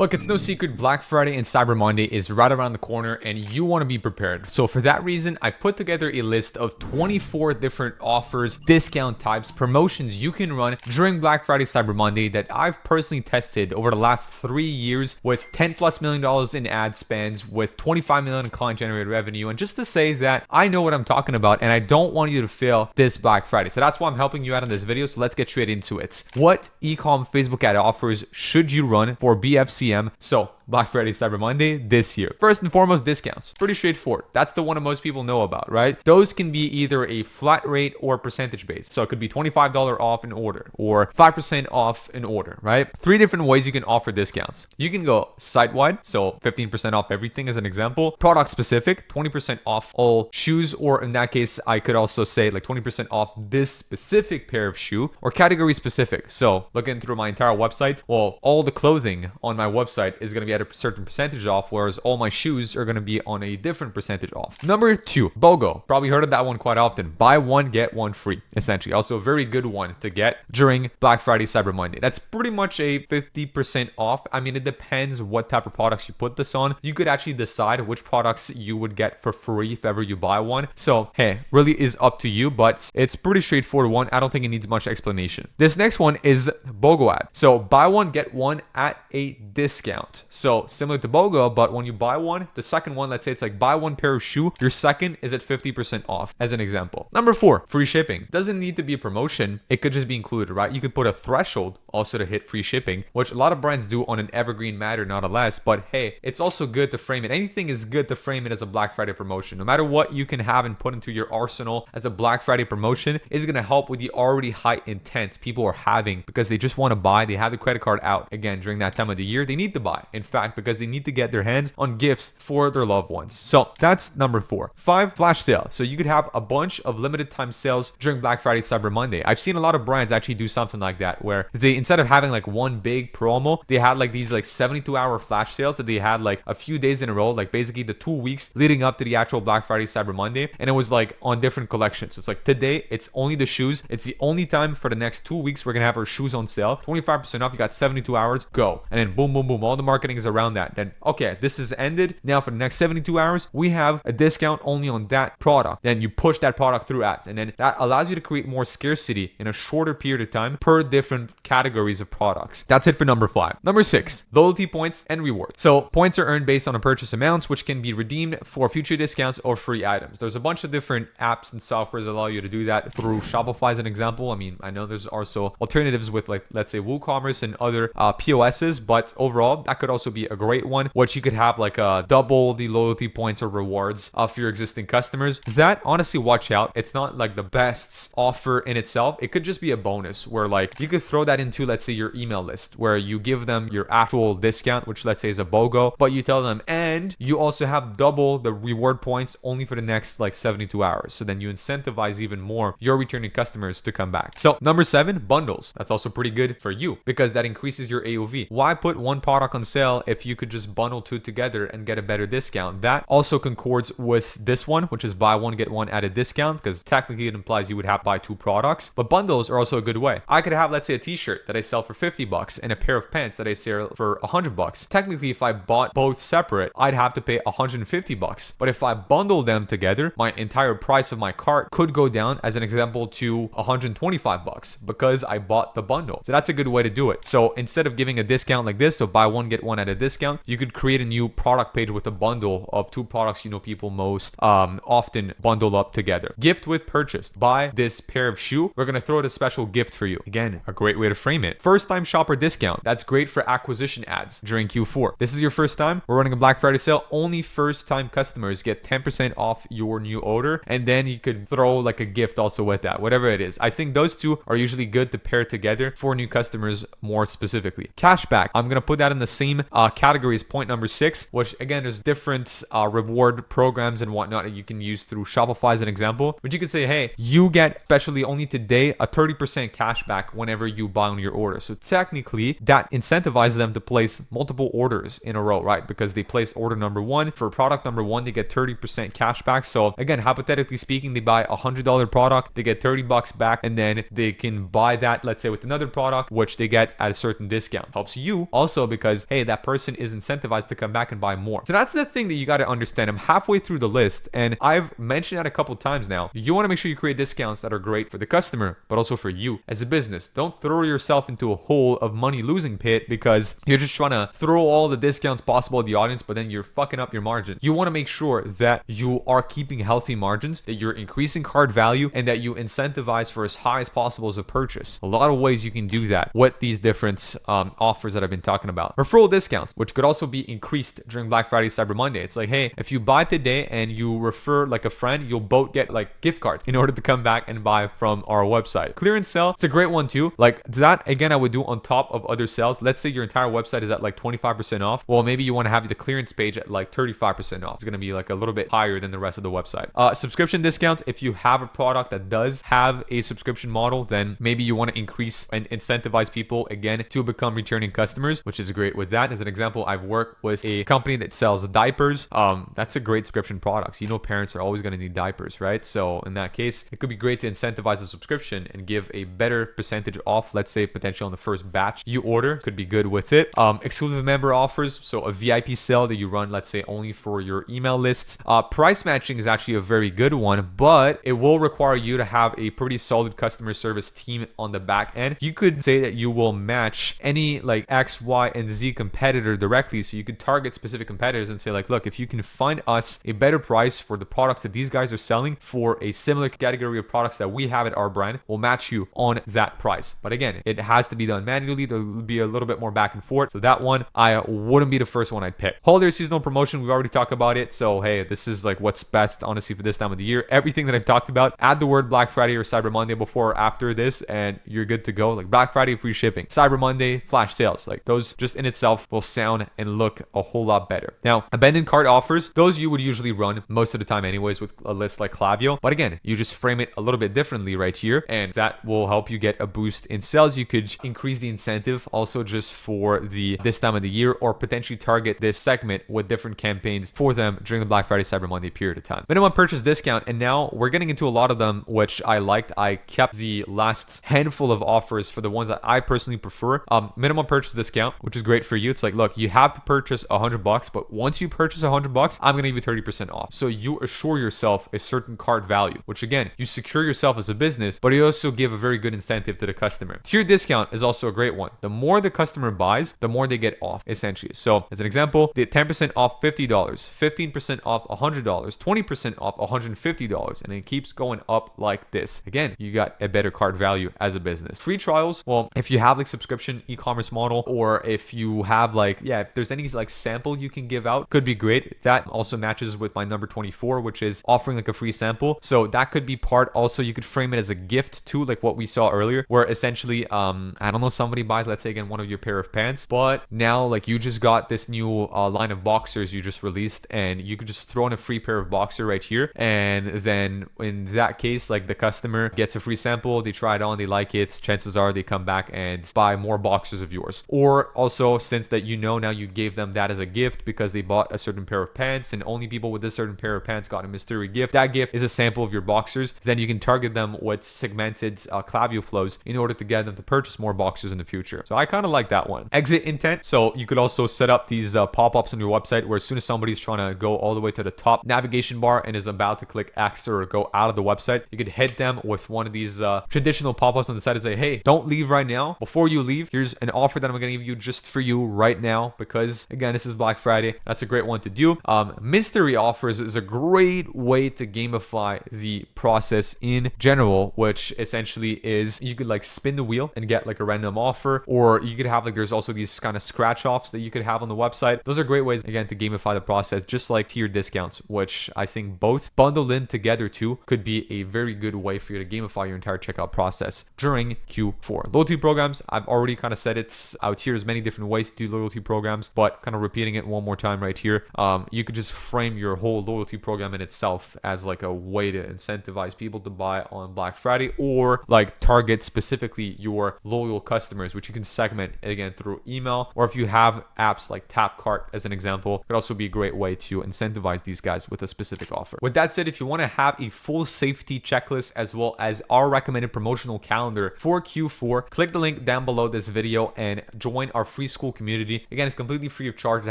Look, it's no secret Black Friday and Cyber Monday is right around the corner and you want to be prepared. So for that reason, I've put together a list of 24 different offers, discount types, promotions you can run during Black Friday, Cyber Monday that I've personally tested over the last 3 years with $10+ million in ad spends, with 25 million in client generated revenue. And just to say that I know what I'm talking about and I don't want you to fail this Black Friday. So that's why I'm helping you out in this video. So let's get straight into it. What e-com Facebook ad offers should you run for BFCM? So Black Friday, Cyber Monday this year. First and foremost, discounts. Pretty straightforward. That's the one that most people know about, right? Those can be either a flat rate or percentage based. So it could be $25 off an order or 5% off an order, right? 3 different ways you can offer discounts. You can go site-wide, so 15% off everything as an example. Product specific, 20% off all shoes, or in that case, I could also say like 20% off this specific pair of shoe, or category specific. So looking through my entire website, well, all the clothing on my website is going to be at a certain percentage off, whereas all my shoes are going to be on a different percentage off. Number 2, BOGO. Probably heard of that one quite often. Buy one, get one free, essentially. Also a very good one to get during Black Friday, Cyber Monday. That's pretty much a 50% off. I mean, it depends what type of products you put this on. You could actually decide which products you would get for free if ever you buy one. So, hey, really is up to you, but it's pretty straightforward one. I don't think it needs much explanation. This next one is BOGO ad. So, buy one, get one at a discount. So similar to BOGO, but when you buy one, the second one, let's say it's like buy one pair of shoe, your second is at 50% off as an example. Number 4, free shipping. Doesn't need to be a promotion. It could just be included, right? You could put a threshold also to hit free shipping, which a lot of brands do on an evergreen matter, not a less, but hey, it's also good to frame it. Anything is good to frame it as a Black Friday promotion. No matter what you can have and put into your arsenal as a Black Friday promotion is going to help with the already high intent people are having because they just want to buy. They have the credit card out again during that time of the year. They need to buy. In fact, because they need to get their hands on gifts for their loved ones. So that's number 4. 5, flash sale. So you could have a bunch of limited time sales during Black Friday, Cyber Monday. I've seen a lot of brands actually do something like that where they, instead of having like one big promo, they had like these like 72-hour flash sales that they had like a few days in a row, like basically the 2 weeks leading up to the actual Black Friday, Cyber Monday. And it was like on different collections. So it's like today, it's only the shoes. It's the only time for the next 2 weeks we're going to have our shoes on sale. 25% off. You got 72 hours. Go. And then boom, boom, boom. All the marketing is around that. Then okay, this is ended. Now for the next 72 hours, we have a discount only on that product. Then you push that product through ads. And then that allows you to create more scarcity in a shorter period of time per different categories of products. That's it for number 5. Number 6, loyalty points and rewards. So points are earned based on a purchase amounts, which can be redeemed for future discounts or free items. There's a bunch of different apps and softwares that allow you to do that through Shopify as an example. I mean, I know there's also alternatives with like, let's say WooCommerce and other POSs, but overall, that could also be a great one, which you could have like double the loyalty points or rewards for your existing customers. That honestly, watch out. It's not like the best offer in itself. It could just be a bonus where like you could throw that into, let's say, your email list where you give them your actual discount, which let's say is a BOGO, but you tell them, and you also have double the reward points only for the next like 72 hours. So then you incentivize even more your returning customers to come back. So number 7, bundles. That's also pretty good for you because that increases your AOV. Why put one product on sale if you could just bundle 2 together and get a better discount? That also concords with this one, which is buy one, get one at a discount, because technically it implies you would have to buy 2 products, but bundles are also a good way. I could have, let's say, a t-shirt that I sell for $50 and a pair of pants that I sell for $100. Technically, if I bought both separate, I'd have to pay $150. But if I bundle them together, my entire price of my cart could go down, as an example, to $125 because I bought the bundle. So that's a good way to do it. So instead of giving a discount like this, so buy one, get one at a discount, you could create a new product page with a bundle of 2 products you know people most often bundle up together. Gift with purchase. Buy this pair of shoe. We're going to throw out a special gift for you. Again, a great way to frame it. First time shopper discount. That's great for acquisition ads during Q4. This is your first time. We're running a Black Friday sale. Only first time customers get 10% off your new order. And then you could throw like a gift also with that, whatever it is. I think those 2 are usually good to pair together for new customers more specifically. Cashback. I'm going to put that in the same category as point number 6, which again, there's different reward programs and whatnot that you can use through Shopify as an example. But you could say, hey, you get, especially only today, a 30% cashback whenever you buy on your order. So technically, that incentivizes them to place multiple orders in a row, right? Because they placed order number 1 for product number 1, they get 30% cashback. So again, hypothetically speaking, they buy a $100 product, they get $30 back, and then they can buy that, let's say, with another product, which they get at a certain discount. Helps you also because, hey, that person is incentivized to come back and buy more. So that's the thing that you got to understand. I'm halfway through the list, and I've mentioned that a couple times now. You want to make sure you create discounts that are great for the customer, but also for you as a business. Don't throw yourself into a hole of money losing pit because you're just trying to throw all the discounts possible at the audience, but then you're fucking up your margin. You want to make sure that you are keeping healthy margins, that you're increasing cart value, and that you incentivize for as high as possible as a purchase. A lot of ways you can do that with these different offers that I've been talking about. Referral discounts, which could also be increased during Black Friday, Cyber Monday. It's like, hey, if you buy today and you refer like a friend, you'll both get like gift cards in order to come back and buy from our website. Clearance sale, it's a great one too. Like that, again, I would do on top of other sales. Let's say your entire website is at like 25% off. Well, maybe you want to have the clearance page at like 35% off. It's going to be like a little bit higher than the rest of the website. Subscription discounts, if you have a product that does have a subscription model, then maybe you want to increase and incentivize people again to become returning customers, which is great with that. As an example, I've worked with a company that sells diapers. That's a great subscription product. You know, parents are always going to need diapers, right? So in that case, it could be great to incentivize a subscription and give a better percentage off, let's say potentially on the first batch you order, could be good with it. Exclusive member offers, so a VIP sale that you run, let's say only for your email lists. Price matching is actually a very good one, but it will require you to have a pretty solid customer service team on the back end. You could say that you will match any like X, Y, and Z competitor directly. So you could target specific competitors and say like, look, if you can find us a better price for the products that these guys are selling for a similar category of products that we have at our brand, we'll match you on that price. But again, it has to be done manually. There'll be a little bit more back and forth. So that one, I wouldn't be the first one I'd pick. Holiday seasonal promotion, we've already talked about it. So hey, this is like what's best, honestly, for this time of the year. Everything that I've talked about, add the word Black Friday or Cyber Monday before or after this, and you're good to go. Like Black Friday, free shipping. Cyber Monday, flash sales. Like those just in itself will sound and look a whole lot better. Now, abandoned cart offers, those you would usually run most of the time anyways with a list like Klaviyo. But again, you just frame it a little bit differently right here, and that will help you get a boost in sales. You could increase the incentive also just for this time of the year, or potentially target this segment with different campaigns for them during the Black Friday, Cyber Monday period of time. Minimum purchase discount, and now we're getting into a lot of them, which I liked. I kept the last handful of offers for the ones that I personally prefer. Minimum purchase discount, which is great for you. It's like, look, you have to purchase $100, but once you purchase $100, I'm gonna give you 30% off. So you assure yourself a certain cart value, which again, you secure yourself as a business, but you also give a very good incentive to the customer. Tier discount is also a great one. The more the customer buys, the more they get off, essentially. So as an example, the 10% off $50, 15% off $100, 20% off $150, and it keeps going up like this. Again, you got a better cart value as a business. Free trials, well, if you have like subscription e-commerce model, or if you have like, yeah, if there's any like sample you can give out, could be great. That also matches with my number 24, which is offering like a free sample. So that could be part. Also, you could frame it as a gift too, like what we saw earlier, where essentially, I don't know, somebody buys, let's say again, one of your pair of pants, but now like you just got this new line of boxers you just released, and you could just throw in a free pair of boxer right here. And then in that case, like the customer gets a free sample, they try it on, they like it, chances are they come back and buy more boxers of yours. Or also, since that you know now you gave them that as a gift because they bought a certain pair of pants, and only people with this certain pair of pants got a mystery gift, that gift is a sample of your boxers, then you can target them with segmented Klaviyo flows in order to get them to purchase more boxers in the future. So I kind of like that one. Exit intent, so you could also set up these pop-ups on your website where as soon as somebody's trying to go all the way to the top navigation bar and is about to click X or go out of the website, you could hit them with one of these traditional pop-ups on the side and say, hey, don't leave right now. Before you leave, here's an offer that I'm going to give you just for you right now, because again, this is Black Friday. That's a great one to do. Mystery offers is a great way to gamify the process in general, which essentially is you could like spin the wheel and get like a random offer, or you could have like, there's also these kind of scratch offs that you could have on the website. Those are great ways again to gamify the process, just like tier discounts, which I think both bundled in together too could be a very good way for you to gamify your entire checkout process during Q4. Loyalty programs, I've already kind of said it's out here. There's many different ways to do loyalty programs, but kind of repeating it one more time right here. You could just frame your whole loyalty program in itself as like a way to incentivize people to buy on Black Friday, or like target specifically your loyal customers, which you can segment again through email, or if you have apps like TapCart as an example, could also be a great way to incentivize these guys with a specific offer. With that said, if you want to have a full safety checklist as well as our recommended promotional calendar for Q4, click the link down below this video and join our free school community community. Again, it's completely free of charge. It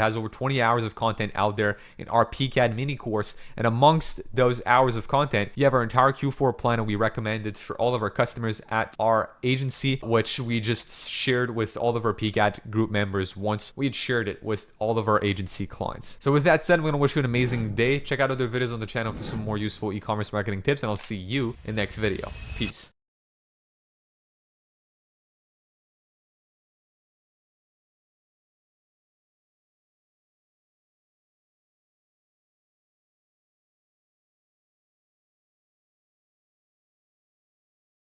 has over 20 hours of content out there in our PCAD mini course. And amongst those hours of content, you have our entire Q4 plan, and we recommend it for all of our customers at our agency, which we just shared with all of our PCAD group members once we had shared it with all of our agency clients. So with that said, I'm going to wish you an amazing day. Check out other videos on the channel for some more useful e-commerce marketing tips, and I'll see you in the next video. Peace.